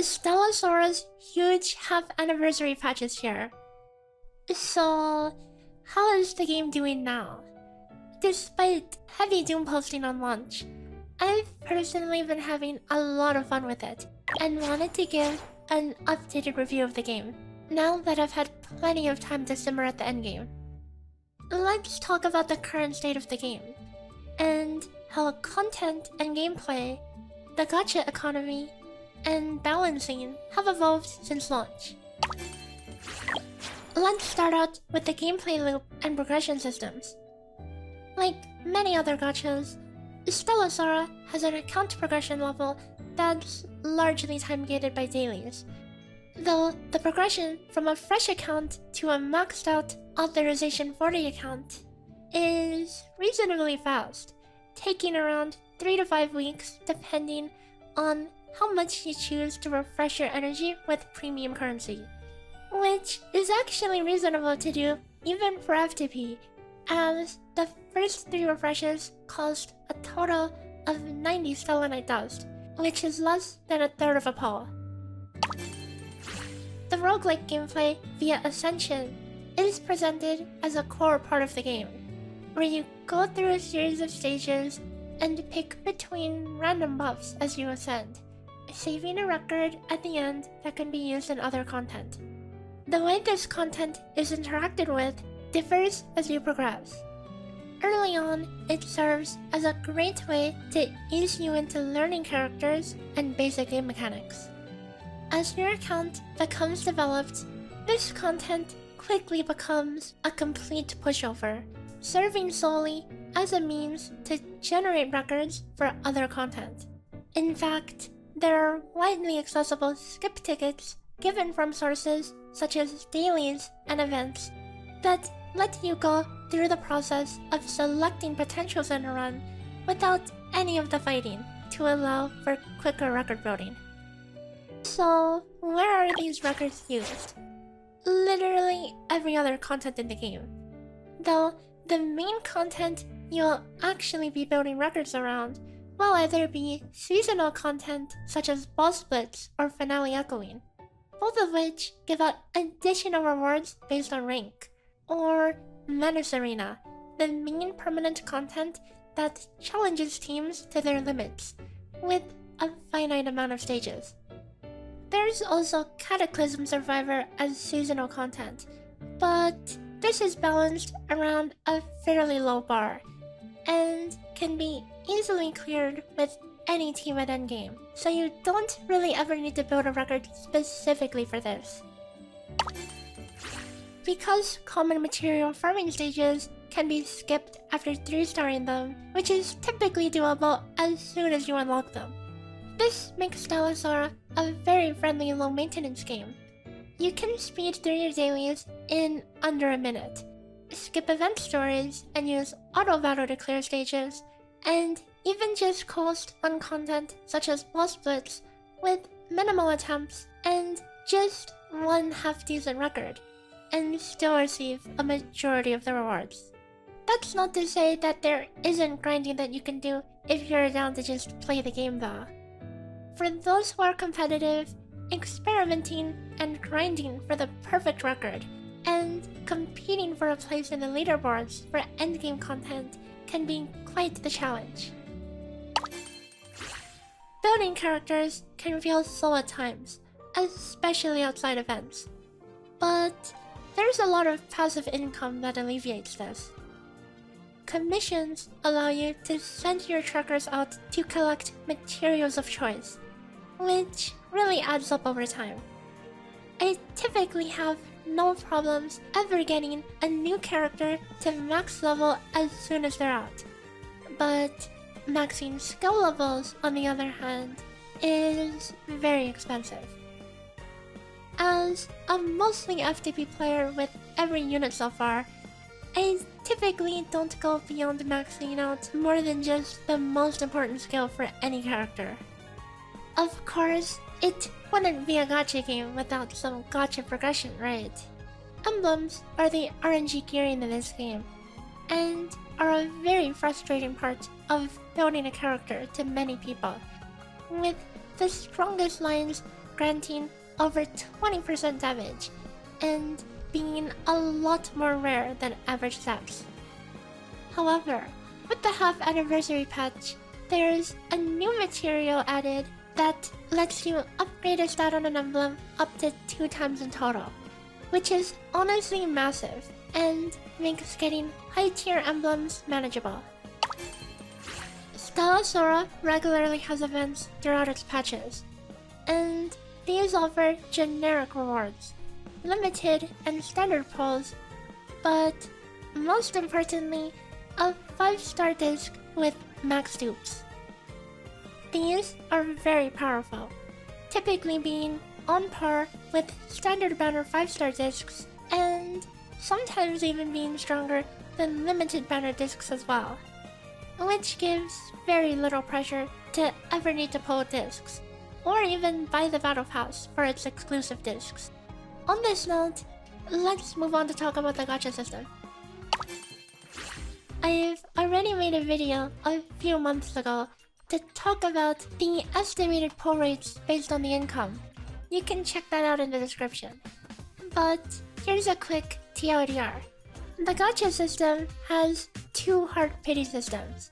Stella Sora's huge half-anniversary patch is here. So, how is the game doing now? Despite heavy doom posting on launch, I've personally been having a lot of fun with it, and wanted to give an updated review of the game, now that I've had plenty of time to simmer at the endgame. Let's talk about the current state of the game, and how content and gameplay, the gacha economy, and balancing have evolved since launch. Let's start out with the gameplay loop and progression systems. Like many other gachas, Stella Sora has an account progression level that's largely time-gated by dailies, though the progression from a fresh account to a maxed out authorization 40 account is reasonably fast, taking around 3 to 5 weeks depending on how much you choose to refresh your energy with premium currency, which is actually reasonable to do even for FTP, as the first 3 refreshes cost a total of 90 Stellanite dust, which is less than a third of a paw. The roguelike gameplay via Ascension is presented as a core part of the game, where you go through a series of stages and pick between random buffs as you ascend, saving a record at the end that can be used in other content. The way this content is interacted with differs as you progress. Early on, it serves as a great way to ease you into learning characters and basic game mechanics. As your account becomes developed, this content quickly becomes a complete pushover, serving solely as a means to generate records for other content. In fact, there are widely accessible skip tickets given from sources such as dailies and events that let you go through the process of selecting potentials in a run without any of the fighting to allow for quicker record building. So, where are these records used? Literally every other content in the game, though the main content you'll actually be building records around will either be seasonal content such as boss splits or finale echoing, both of which give out additional rewards based on rank, or Menace Arena, the main permanent content that challenges teams to their limits, with a finite amount of stages. There's also Cataclysm Survivor as seasonal content, but this is balanced around a fairly low bar, and can be easily cleared with any team at endgame, so you don't really ever need to build a record specifically for this. Because common material farming stages can be skipped after 3-starring them, which is typically doable as soon as you unlock them. This makes Stella Sora a very friendly low-maintenance game. You can speed through your dailies in under a minute, skip event stories and use auto-battle to clear stages, and even just coast on content such as boss splits with minimal attempts and just one half-decent record, and still receive a majority of the rewards. That's not to say that there isn't grinding that you can do if you're down to just play the game though. For those who are competitive, experimenting and grinding for the perfect record, and competing for a place in the leaderboards for endgame content can be quite the challenge. Building characters can feel slow at times, especially outside events, but there's a lot of passive income that alleviates this. Commissions allow you to send your trackers out to collect materials of choice, which really adds up over time. I typically have no problems ever getting a new character to max level as soon as they're out, but maxing skill levels, on the other hand, is very expensive. As a mostly FTP player with every unit so far, I typically don't go beyond maxing out more than just the most important skill for any character. Of course, it wouldn't be a gacha game without some gacha progression, right? Emblems are the RNG gearing in this game, and are a very frustrating part of building a character to many people, with the strongest lines granting over 20% damage, and being a lot more rare than average stats. However, with the half anniversary patch, there's a new material added that lets you upgrade a stat on an emblem up to 2 times in total, which is honestly massive and makes getting high tier emblems manageable. Stella Sora regularly has events throughout its patches, and these offer generic rewards, limited and standard pulls, but most importantly, a 5-star disc with max dupes. These are very powerful, typically being on par with standard banner 5-star discs, and sometimes even being stronger than limited banner discs as well, which gives very little pressure to ever need to pull discs, or even buy the battle pass for its exclusive discs. On this note, let's move on to talk about the gacha system. I've already made a video a few months ago to talk about the estimated pull rates based on the income. You can check that out in the description. But here's a quick TLDR. The gacha system has 2 heart pity systems.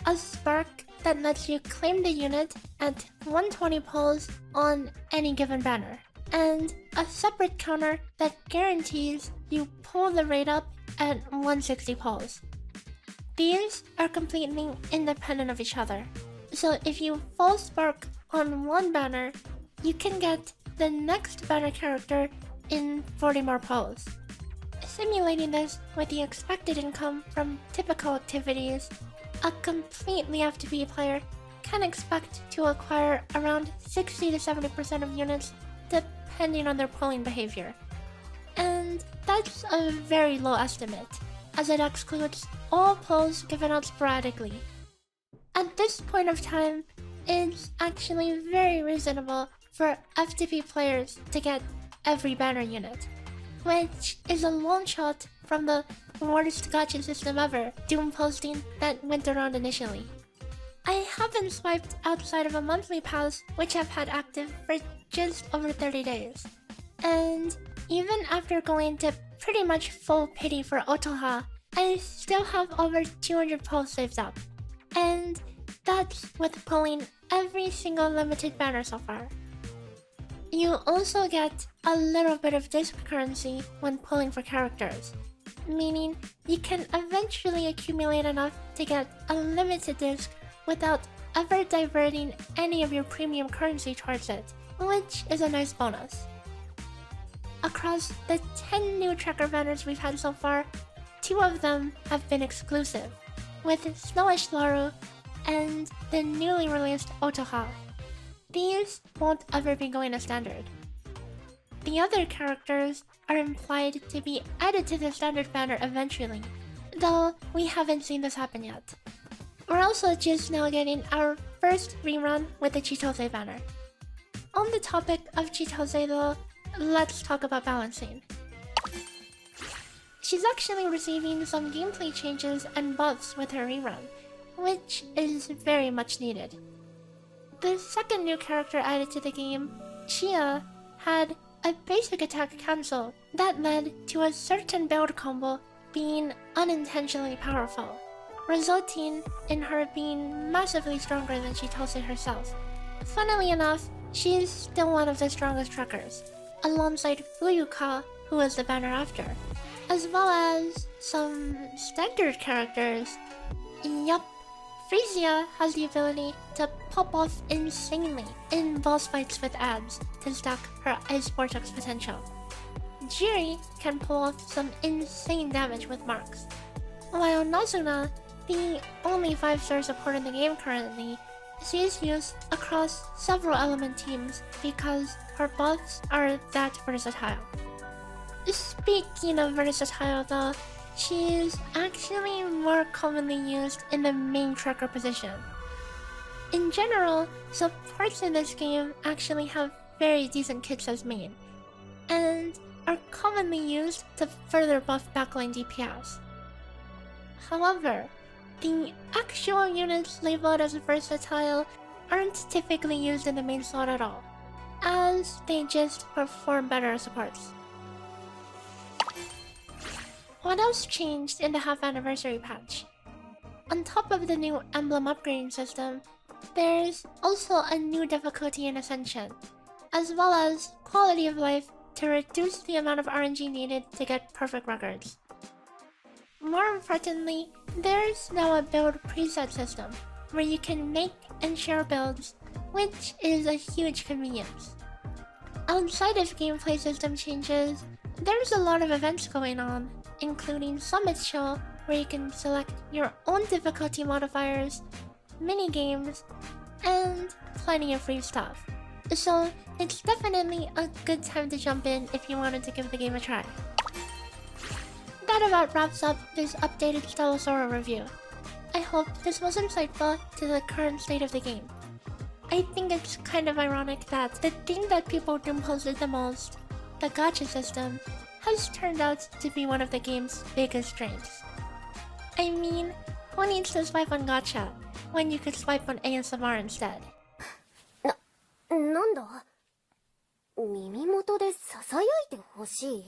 A spark that lets you claim the unit at 120 pulls on any given banner, and a separate counter that guarantees you pull the rate up at 160 pulls. These are completely independent of each other, so if you full spark on one banner, you can get the next banner character in 40 more pulls. Simulating this with the expected income from typical activities, a completely FTP player can expect to acquire around 60 to 70% of units depending on their pulling behavior. And that's a very low estimate, as it excludes all pulls given out sporadically. At this point of time, it's actually very reasonable for FTP players to get every banner unit, which is a long shot from the worst gacha system ever Doom posting that went around initially. I haven't swiped outside of a monthly pass which I've had active for just over 30 days. And even after going to pretty much full pity for Otoha, I still have over 200 pulls saved up. And that's with pulling every single limited banner so far. You also get a little bit of disc currency when pulling for characters, meaning you can eventually accumulate enough to get a limited disc without ever diverting any of your premium currency towards it, which is a nice bonus. Across the 10 new tracker banners we've had so far, 2 of them have been exclusive, with Snowish Laru and the newly released Otoha. These won't ever be going as standard. The other characters are implied to be added to the standard banner eventually, though we haven't seen this happen yet. We're also just now getting our first rerun with the Chitose banner. On the topic of Chitose though, let's talk about balancing. She's actually receiving some gameplay changes and buffs with her rerun, which is very much needed. The second new character added to the game, Chia, had a basic attack cancel that led to a certain build combo being unintentionally powerful, resulting in her being massively stronger than Chitose herself. Funnily enough, she is still one of the strongest trackers, alongside Fuyuka, who is the banner after, as well as some standard characters. Yup, Frisia has the ability to pop off insanely in boss fights with ads to stack her Ice Vortex potential. Jiri can pull off some insane damage with marks, while Nazuna, the only 5-star support in the game currently, sees use across several element teams because her buffs are that versatile. Speaking of versatile though, she is actually more commonly used in the main tracker position. In general, supports in this game actually have very decent kits as main, and are commonly used to further buff backline DPS. However, the actual units labeled as versatile aren't typically used in the main slot at all. as they just perform better as supports. What else changed in the half anniversary patch? On top of the new emblem upgrading system, there's also a new difficulty in Ascension, as well as quality of life to reduce the amount of RNG needed to get perfect records. More importantly, there's now a build preset system, where you can make and share builds, which is a huge convenience. Outside of gameplay system changes, there's a lot of events going on, including Summit Show, where you can select your own difficulty modifiers, mini-games, and plenty of free stuff. So it's definitely a good time to jump in if you wanted to give the game a try. That about wraps up this updated Stella Sora review. I hope this was insightful to the current state of the game. I think it's kind of ironic that the thing that people doomposted the most, the gacha system, has turned out to be one of the game's biggest strengths. I mean, who needs to swipe on gacha when you could swipe on ASMR instead? なんだ耳元で囁いてほしい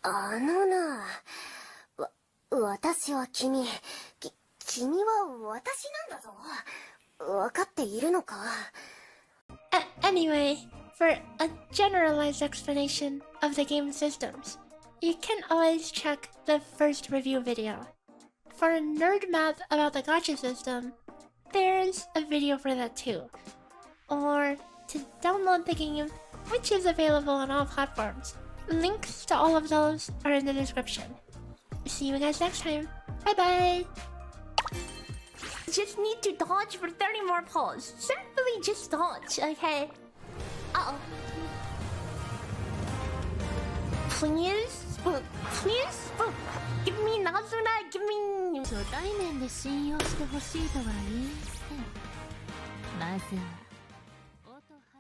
あのな私は君は私なんだぞ分かっているのか Anyway, for a generalized explanation of the game's systems, you can always check the first review video. For a nerd map about the gacha system, there's a video for that too. Or to download the game, which is available on all platforms. Links to all of those are in the description. See you guys next time. Bye bye! Just need to dodge for 30 more pulls. Simply just dodge, okay? Uh-oh. Please? Please? Give me Nazuna, give me... 初対面で信用してほしいとは言いません。まずは